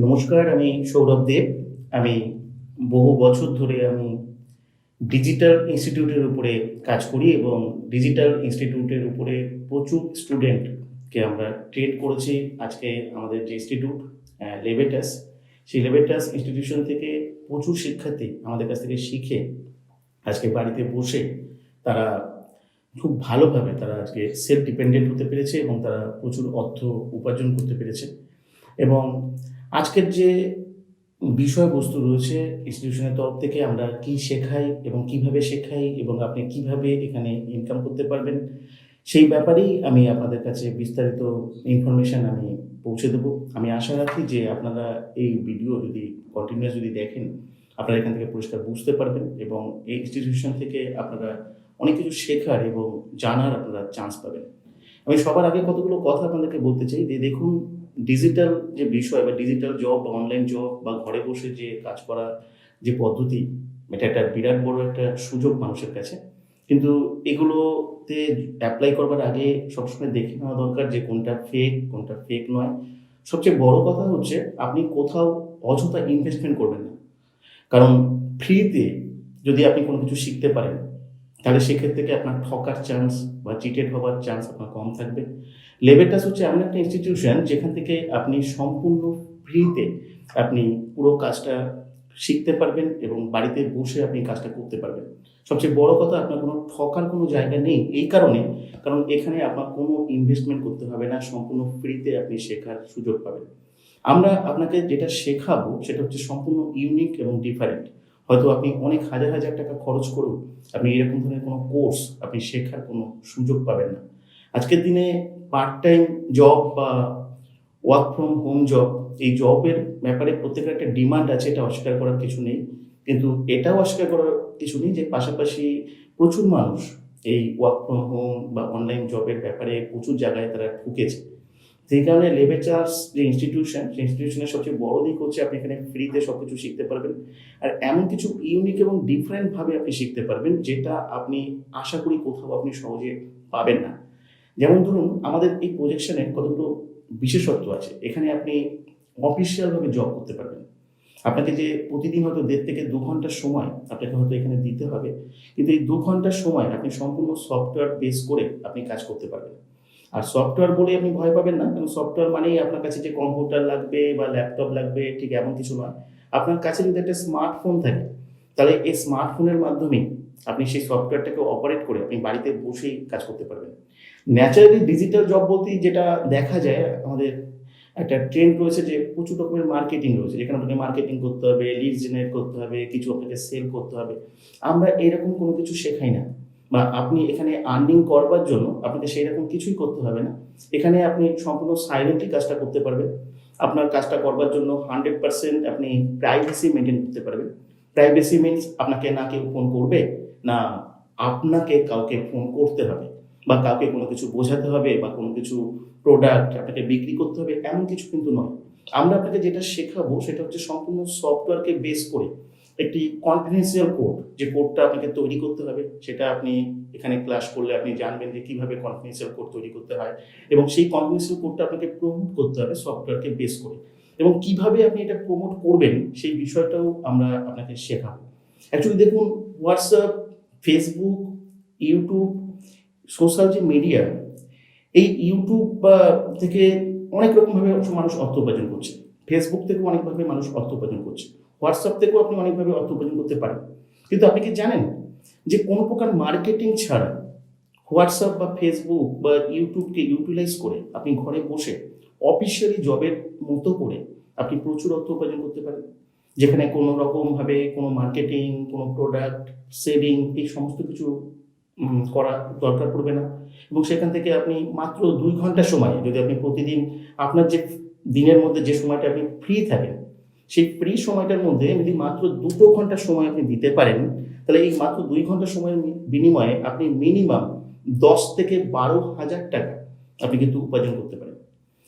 নমস্কার, আমি সৌরভ দেব। আমি বহু বছর ধরে আমি ডিজিটাল ইনস্টিটিউটের উপরে কাজ করি এবং ডিজিটাল ইনস্টিটিউটের উপরে প্রচুর স্টুডেন্টকে আমরা ট্রেন করেছি। আজকে আমাদের যে ইনস্টিটিউট লেবেটাস, সেই লেবেটাস ইনস্টিটিউশন থেকে প্রচুর শিক্ষার্থী আমাদের কাছ থেকে শিখে আজকে বাড়িতে বসে তারা খুব ভালোভাবে তারা আজকে সেলফ ডিপেন্ডেন্ট হতে পেরেছে এবং তারা প্রচুর অর্থ উপার্জন করতে পেরেছে। এবং আজকের যে বিষয়বস্তু রয়েছে ইনস্টিটিউশনের তরফ থেকে আমরা কি শেখাই এবং কিভাবে শেখাই এবং আপনি কিভাবে এখানে ইনকাম করতে পারবেন, সেই ব্যাপারেই আমি আপনাদের কাছে বিস্তারিত ইনফরমেশন আমি পৌঁছে দেবো। আমি আশা রাখি যে আপনারা এই ভিডিও যদি কন্টিনিউয়াস যদি দেখেন, আপনারা এখান থেকে পরিষ্কার বুঝতে পারবেন এবং এই ইনস্টিটিউশন থেকে আপনারা অনেক কিছু শেখার এবং জানার আপনারা চান্স পাবেন। আমি সবার আগে কতগুলো কথা আপনাদেরকে বলতে চাই যে দেখুন, ডিজিটাল যে বিষয় বা ডিজিটাল জব বা অনলাইন জব বা ঘরে বসে যে কাজ করা যে পদ্ধতি, এটা একটা বিরাট বড় একটা সুযোগ মানুষের কাছে। কিন্তু এগুলোতে অ্যাপ্লাই করবার আগে সবসময় দেখে নেওয়া দরকার যে কোনটা ফেক নয়। সবচেয়ে বড় কথা হচ্ছে আপনি কোথাও অযথা ইনভেস্টমেন্ট করবেন না। কারণ ফ্রিতে যদি আপনি কোনো কিছু শিখতে পারেন, তাহলে সেক্ষেত্রে কি আপনার ঠকার চান্স বা চিটেড হওয়ার চান্স আপনার কম থাকবে। লেবেটাস হচ্ছে এমন একটা ইনস্টিটিউশন যেখান থেকে আপনি সম্পূর্ণ ফ্রিতে আপনি পুরো কাজটা শিখতে পারবেন এবং বাড়িতে বসে আপনি কাজটা করতে পারবেন। সবচেয়ে বড় কথা, আপনার কোনো ঠকার কোনো জায়গা নেই এই কারণে, কারণ এখানে আপনার কোনো ইনভেস্টমেন্ট করতে হবে না, সম্পূর্ণ ফ্রিতে আপনি শেখার সুযোগ পাবেন। আমরা আপনাকে যেটা শেখাবো সেটা হচ্ছে সম্পূর্ণ ইউনিক এবং ডিফারেন্ট। হয়তো আপনি অনেক হাজার হাজার টাকা খরচ করুন, আপনি এরকম ধরনের কোনো কোর্স আপনি শেখার কোনো সুযোগ পাবেন না। আজকের দিনে পার্ট টাইম জব বা ওয়ার্ক ফ্রম হোম জব, এই জবের ব্যাপারে প্রত্যেকের একটা ডিমান্ড আছে, এটা অস্বীকার করার কিছু নেই। কিন্তু এটাও অস্বীকার করার কিছু নেই যে পাশাপাশি প্রচুর মানুষ এই ওয়ার্ক ফ্রম হোম বা অনলাইন জবের ব্যাপারে প্রচুর জায়গায় তারা ঠুকেছে। সেই কারণে লেবেটাস যে ইনস্টিটিউশন, সেই ইনস্টিটিউশনের সবচেয়ে বড় দিক হচ্ছে আপনি এখানে ফ্রিতে সব কিছু শিখতে পারবেন। আর এমন কিছু ইউনিক এবং ডিফারেন্টভাবে আপনি শিখতে পারবেন যেটা আপনি আশা করি কোথাও আপনি সহজে পাবেন না। যেমন ধরুন, আমাদের এই প্রজেকশনের কতগুলো বিশেষত্ব আছে। এখানে আপনি অফিসিয়ালভাবে জব করতে পারবেন। আপনাকে যে প্রতিদিন হয়তো 1.5 থেকে 2 ঘন্টার সময় আপনাকে হয়তো এখানে দিতে হবে, কিন্তু এই 2 ঘন্টার সময় আপনি সম্পূর্ণ সফটওয়্যার বেস করে আপনি কাজ করতে পারবেন। আর সফটওয়্যার বলে আপনি ভয় পাবেন না, কারণ সফটওয়্যার মানেই আপনার কাছে যে কম্পিউটার লাগবে বা ল্যাপটপ লাগবে, ঠিক এমন কিছু নয়। আপনার কাছে যদি একটা স্মার্টফোন থাকে, তাহলে এই স্মার্টফোনের মাধ্যমেই আপনি সেই সফটওয়্যারটাকে অপারেট করে আপনি বাড়িতে বসেই কাজ করতে পারবেন। ন্যাচারালি ডিজিটাল জব বলতেই যেটা দেখা যায়, আমাদের একটা ট্রেন্ড রয়েছে যে প্রচুর রকমের মার্কেটিং রয়েছে, যেখানে আপনাকে মার্কেটিং করতে হবে, লিড জেনারেট করতে হবে, কিছু আপনাকে সেল করতে হবে। আমরা এরকম কোনো কিছু শেখাই না, বা আপনি এখানে আর্নিং করবার জন্য আপনাকে সেই রকম কিছুই করতে হবে না। এখানে আপনি সম্পূর্ণ সাইলেন্টলি কাজটা করতে পারবেন। আপনার কাজটা করবার জন্য 100% আপনি প্রাইভেসি মেনটেন করতে পারবেন। প্রাইভেসি মিনস আপনাকে না কেউ ফোন করবে, না আপনাকে কাউকে ফোন করতে হবে, বা কাউকে কোনো কিছু বোঝাতে হবে, বা কোনো কিছু প্রোডাক্ট আপনাকে বিক্রি করতে হবে, এমন কিছু কিন্তু নয়। আমরা আপনাকে যেটা শেখাবো সেটা হচ্ছে সম্পূর্ণ সফটওয়্যারকে বেস করে একটি কনফিডেন্সিয়াল কোড, যে কোডটা আপনাকে তৈরি করতে হবে সেটা আপনি এখানে ক্লাস করলে আপনি জানবেন যে কীভাবে কনফিডেন্সিয়াল কোড তৈরি করতে হয়, এবং সেই কনফিডেন্সিয়াল কোডটা আপনাকে প্রমোট করতে হবে সফটওয়্যারকে বেস করে, এবং কিভাবে আপনি এটা প্রমোট করবেন সেই বিষয়টাও আমরা আপনাকে শেখাবো। অ্যাকচুয়ালি দেখুন, হোয়াটসঅ্যাপ, ফেসবুক, ইউটিউব, সোশ্যাল যে মিডিয়া, এই ইউটিউব বা থেকে অনেক রকমভাবে মানুষ অর্থ উপার্জন করছে। ফেসবুক থেকেও অনেকভাবে মানুষ অর্থ উপার্জন করছে। হোয়াটসঅ্যাপ থেকেও আপনি অনেকভাবে অর্থ উপার্জন করতে পারেন। কিন্তু আপনি কি জানেন যে কোনো প্রকার মার্কেটিং ছাড়া হোয়াটসঅ্যাপ বা ফেসবুক বা ইউটিউবকে ইউটিলাইজ করে আপনি ঘরে বসে অফিসিয়ালি জবের মতো করে আপনি প্রচুর অর্থ উপার্জন করতে পারেন, যেখানে কোনো রকমভাবে কোনো মার্কেটিং, কোনো প্রোডাক্ট সেলিং, এই সমস্ত কিছু করা দরকার পড়বে না। এবং সেখান থেকে আপনি মাত্র 2 ঘন্টা সময়, যদি আপনি প্রতিদিন আপনার যে দিনের মধ্যে যে সময়টা আপনি ফ্রি থাকেন, সেই ফ্রি সময়টার মধ্যে যদি মাত্র 2 ঘন্টা সময় আপনি দিতে পারেন, তাহলে এই মাত্র 2 ঘন্টা সময়ের বিনিময়ে আপনি মিনিমাম 10 থেকে 12,000 টাকা আপনি কিন্তু উপার্জন করতে পারেন।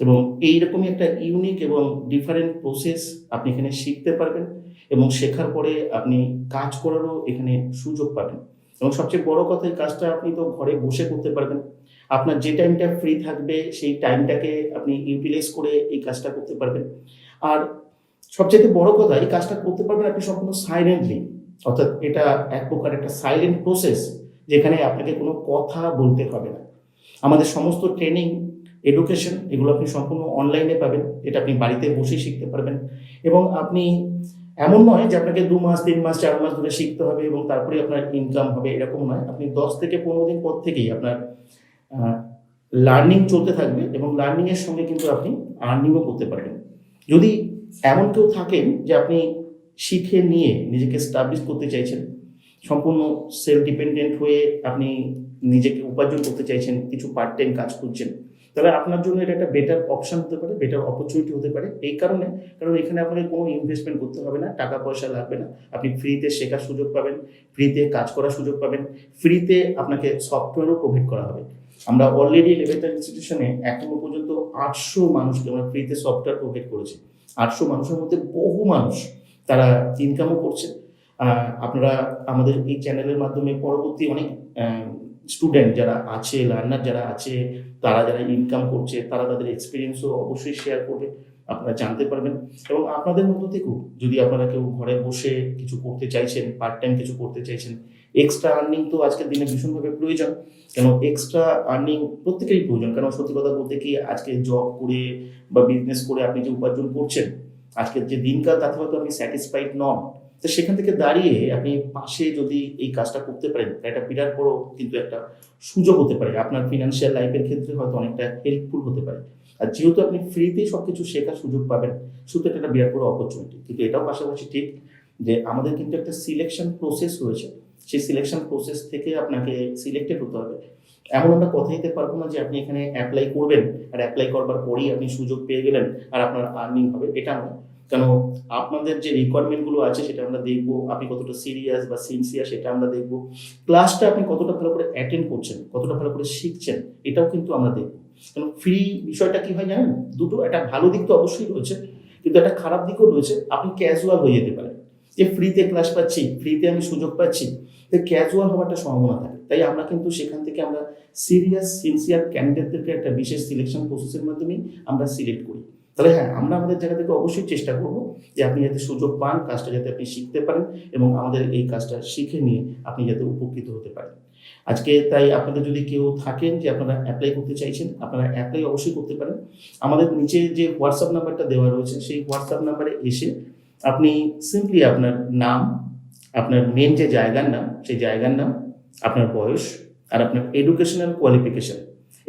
এবং এইরকমই একটা ইউনিক এবং ডিফারেন্ট প্রসেস আপনি এখানে শিখতে পারবেন, এবং শেখার পরে আপনি কাজ করারও এখানে সুযোগ পাবেন। এবং সবচেয়ে বড় কথা, এই কাজটা আপনি তো ঘরে বসে করতে পারবেন। আপনার যে টাইমটা ফ্রি থাকবে সেই টাইমটাকে আপনি ইউটিলাইজ করে এই কাজটা করতে পারবেন। আর সবচেয়ে বড় কথা, এই কাজটা করতে পারবেন আপনি সম্পূর্ণ সাইলেন্টলি, অর্থাৎ এটা এক প্রকার একটা সাইলেন্ট প্রসেস, যেখানে আপনাকে কোনো কথা বলতে হবে না। আমাদের সমস্ত ট্রেনিং, এডুকেশন এগুলো আপনি সম্পূর্ণ অনলাইনে পাবেন। এটা আপনি বাড়িতে বসেই শিখতে পারবেন। এবং আপনি, এমন নয় যে আপনাকে 2 মাস 3 মাস 4 মাস ধরে শিখতে হবে এবং তারপরে আপনার ইনকাম হবে, এরকম নয়। আপনি 10 থেকে 15 দিন পর থেকেই আপনার লার্নিং চলতে থাকবে এবং লার্নিং এর সঙ্গে কিন্তু আপনি আর্নিংও করতে পারবেন। যদি এমন কেউ থাকেন যে আপনি শিখে নিয়ে নিজেকে স্টাবলিশ করতে চাইছেন, সম্পূর্ণ সেলফ ডিপেন্ডেন্ট হয়ে আপনি নিজেকে উপার্জন করতে চাইছেন, কিছু পার্ট টাইম কাজ করছেন, তাহলে আপনার জন্য এটা একটা বেটার অপশন হতে পারে, বেটার অপরচুনিটি হতে পারে। এই কারণে, কারণ এখানে আপনাকে কোনো ইনভেস্টমেন্ট করতে হবে না, টাকা পয়সা লাগবে না। আপনি ফ্রিতে শেখার সুযোগ পাবেন, ফ্রিতে কাজ করার সুযোগ পাবেন, ফ্রিতে আপনাকে সফটওয়্যারও প্রোভাইড করা হবে। আমরা অলরেডি লেভেটার ইনস্টিটিউশনে এখনো পর্যন্ত 800 মানুষকে আমরা ফ্রিতে সফটওয়্যার প্রোভাইড করেছি। 800 মানুষের মধ্যে বহু মানুষ তারা ইনকামও করছে। আপনারা আমাদের এই চ্যানেলের মাধ্যমে পরবর্তী অনেক স্টুডেন্ট যারা আছে, লার্নার যারা আছে, তারা যারা ইনকাম করছে, তারা তাদের এক্সপিরিয়েন্সও অবশ্যই শেয়ার করবে, আপনারা জানতে পারবেন। এবং আপনাদের মধ্যে থেকেও যদি আপনারা কেউ ঘরে বসে কিছু করতে চাইছেন, পার্ট টাইম কিছু করতে চাইছেন, এক্সট্রা আর্নিং তো আজকের দিনে ভীষণভাবে প্রয়োজন। কেন এক্সট্রা আর্নিং প্রত্যেকেরই প্রয়োজন, কারণ সত্যি কথা বলতে কি, আজকে জব করে বা বিজনেস করে আপনি যে উপার্জন করছেন, আজকের যে দিনকাল তাতে হয়তো আপনি স্যাটিসফাইড নন। তো সেখান থেকে দাঁড়িয়ে আপনি পাশে যদি এই কাজটা করতে পারেন, এটা বিরাট বড় কিন্তু একটা সুযোগ হতে পারে, আপনার ফিনান্সিয়াল লাইফের ক্ষেত্রে হয়তো অনেকটা হেল্পফুল হতে পারে। আর যেহেতু আপনি ফ্রিতেই সবকিছু শেখার সুযোগ পাবেন, সুতরাং এটা একটা বিরাট বড় অপরচুনিটি। কিন্তু এটাও পাশাপাশি ঠিক যে আমাদের কিন্তু একটা সিলেকশন প্রসেস রয়েছে, সেই সিলেকশন প্রসেস থেকে আপনাকে সিলেক্টেড হতে হবে। এমন আমরা কথা দিতে পারবো না যে আপনি এখানে অ্যাপ্লাই করবেন আর অ্যাপ্লাই করবার পরেই আপনি সুযোগ পেয়ে গেলেন আর আপনার আর্নিং হবে, এটা নয়। কেন আপনাদের যে রিকোয়ারমেন্টগুলো আছে সেটা আমরা দেখবো, আপনি কতটা সিরিয়াস বা সিনসিয়ার সেটা আমরা দেখবো, ক্লাসটা আপনি কতটা ভালো করে অ্যাটেন্ড করছেন, কতটা ভালো করে শিখছেন, এটাও কিন্তু আমরা দেখবো। কারণ ফ্রি বিষয়টা কি হয় জানেন, দুটো, একটা ভালো দিক তো অবশ্যই রয়েছে, কিন্তু একটা খারাপ দিকও রয়েছে। আপনি ক্যাজুয়াল হয়ে যেতে পারেন যে ফ্রিতে ক্লাস পাচ্ছি, ফ্রিতে আমি সুযোগ পাচ্ছি, তো ক্যাজুয়াল হওয়ার একটা সম্ভাবনা থাকে। তাই আমরা কিন্তু সেখান থেকে আমরা সিরিয়াস সিনসিয়ার ক্যান্ডিডেটদেরকে একটা বিশেষ সিলেকশন প্রসেসের মাধ্যমেই আমরা সিলেক্ট করি। তাহলে হ্যাঁ, আমরা আমাদের জায়গা থেকে অবশ্যই চেষ্টা করব যে আপনি যাতে সুযোগ পান, কাজটা যাতে আপনি শিখতে পারেন এবং আমাদের এই কাজটা শিখে নিয়ে আপনি যাতে উপকৃত হতে পারেন। আজকে তাই আপনাদের যদি কেউ থাকেন যে আপনারা অ্যাপ্লাই করতে চাইছেন, আপনারা অ্যাপ্লাই অবশ্যই করতে পারেন। আমাদের নিচে যে হোয়াটসঅ্যাপ নাম্বারটা দেওয়া রয়েছে, সেই হোয়াটসঅ্যাপ নাম্বারে এসে আপনি সিম্পলি আপনার নাম, আপনার মেন যে জায়গার নাম, সেই জায়গার নাম, আপনার বয়স আর আপনার এডুকেশনাল কোয়ালিফিকেশন,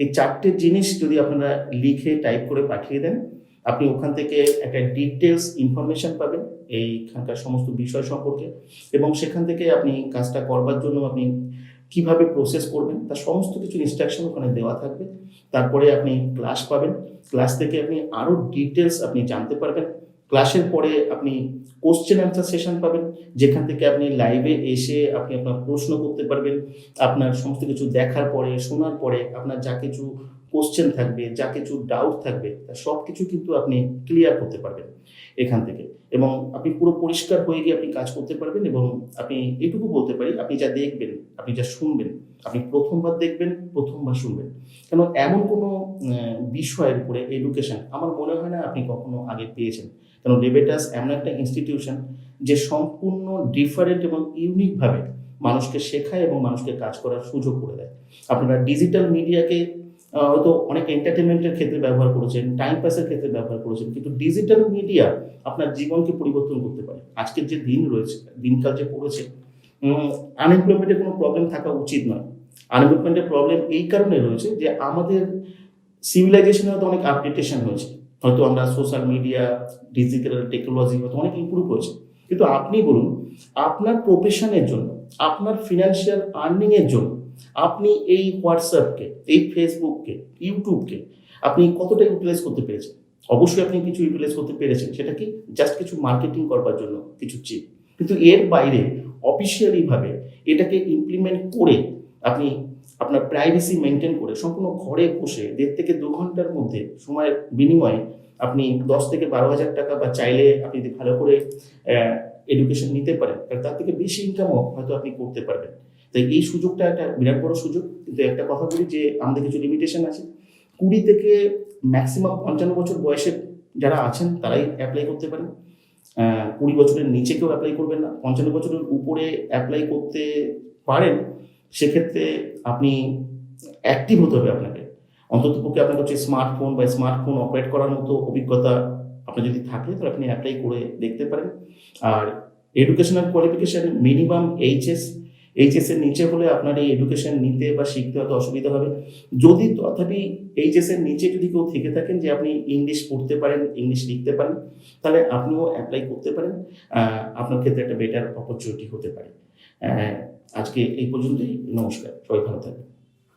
এই 4টে জিনিস যদি আপনারা লিখে টাইপ করে পাঠিয়ে দেন, আপনি ওখান থেকে একটা ডিটেলস ইনফরমেশন পাবেন এইখানকার সমস্ত বিষয় সম্পর্কে। এবং সেখান থেকে আপনি কাজটা করবার জন্য আপনি কিভাবে প্রসেস করবেন তার সমস্ত কিছু ইনস্ট্রাকশন ওখানে দেওয়া থাকবে। তারপরে আপনি ক্লাস পাবেন, ক্লাস থেকে আপনি আরও ডিটেলস আপনি জানতে পারবেন। ক্লাসের পরে আপনি কোশ্চেন অ্যান্সার সেশন পাবেন, যেখান থেকে আপনি লাইভে এসে আপনি আপনার প্রশ্ন করতে পারবেন। আপনার সমস্ত কিছু দেখার পরে, শোনার পরে আপনার যা কিছু কোশ্চেন থাকবে, যা কিছু ডাউট থাকবে, তা সব কিছু কিন্তু আপনি ক্লিয়ার করতে পারবেন এখান থেকে। এবং আপনি পুরো পরিষ্কার হয়ে গিয়ে আপনি কাজ করতে পারবেন। এবং আপনি এটুকু বলতে পারি, আপনি যা দেখবেন, আপনি যা শুনবেন, আপনি প্রথমবার দেখবেন, প্রথমবার শুনবেন। কেন এমন কোনো বিষয়ের উপরে এডুকেশন আমার মনে হয় না আপনি কখনো আগে পেয়েছেন। কারণ লেবেটাস এমন একটা ইনস্টিটিউশন যে সম্পূর্ণ ডিফারেন্ট এবং ইউনিকভাবে মানুষকে শেখায় এবং মানুষকে কাজ করার সুযোগ করে দেয়। আপনারা ডিজিটাল মিডিয়াকে হয়তো অনেক এন্টারটেনমেন্টের ক্ষেত্রে ব্যবহার করেছেন, টাইম পাসের ক্ষেত্রে ব্যবহার করেছেন, কিন্তু ডিজিটাল মিডিয়া আপনার জীবনকে পরিবর্তন করতে পারে। আজকের যে দিন রয়েছে, দিনকাল যে পড়েছে, আনএমপ্লয়মেন্টের কোনো প্রবলেম থাকা উচিত নয়। আনএমপ্লয়মেন্টের প্রবলেম এই কারণে রয়েছে যে আমাদের সিভিলাইজেশনে হয়তো অনেক আপডেটেশন হয়েছে, হয়তো আমরা সোশ্যাল মিডিয়া, ডিজিটাল টেকনোলজি হয়তো অনেক ইমপ্রুভ হয়েছে, কিন্তু আপনি বলুন আপনার প্রফেশনের জন্য, আপনার ফিনান্সিয়াল আর্নিংয়ের জন্য আপনি এই হোয়াটসঅ্যাপকে, এই ফেসবুককে, ইউটিউবকে আপনি কতটা ইউটিলাইজ করতে পেরেছেন? অবশ্যই আপনি কিছু ইউটিলাইজ করতে পেরেছেন, সেটা কি জাস্ট কিছু মার্কেটিং করবার জন্য কিছু চিপ। কিন্তু এর বাইরে অফিসিয়ালিভাবে এটাকে ইমপ্লিমেন্ট করে আপনি আপনার প্রাইভেসি মেনটেন করে সম্পূর্ণ ঘরে বসে 1.5 থেকে 2 ঘন্টার মধ্যে সময়ের বিনিময়ে আপনি 10 থেকে 12,000 টাকা, বা চাইলে আপনি যদি ভালো করে এডুকেশন নিতে পারেন তার থেকে বেশি ইনকামও হয়তো আপনি করতে পারবেন। তাই এই সুযোগটা একটা বিরাট বড় সুযোগ। কিন্তু একটা কথা বলি যে আমাদের কিছু লিমিটেশন আছে। 20 থেকে ম্যাক্সিমাম 55 বছর বয়সের যারা আছেন তারাই অ্যাপ্লাই করতে পারেন। 20 বছরের নিচে কেউ অ্যাপ্লাই করবেন না। 55 বছরের উপরে অ্যাপ্লাই করতে পারেন। সেক্ষেত্রে আপনি অ্যাক্টিভ হতে হবে আপনাকে। অন্ততপক্ষে আপনার হচ্ছে স্মার্টফোন অপারেট করার মতো অভিজ্ঞতা আপনার যদি থাকে তাহলে আপনি অ্যাপ্লাই করে দেখতে পারেন। আর এডুকেশনাল কোয়ালিফিকেশন মিনিমাম এইচএস এর নিচে হলে আপনার এই এডুকেশন নিতে বা শিখতে হয়তো অসুবিধা হবে। যদি তথাপি এইচএস এর নিচে যদি কেউ থেকে থাকেন যে আপনি ইংলিশ পড়তে পারেন, ইংলিশ লিখতে পারেন, তাহলে আপনিও অ্যাপ্লাই করতে পারেন। আপনার ক্ষেত্রে একটা বেটার অপরচুনিটি হতে পারে। আজকে এই পর্যন্তই। নমস্কার, সবাই ভালো থাকবেন।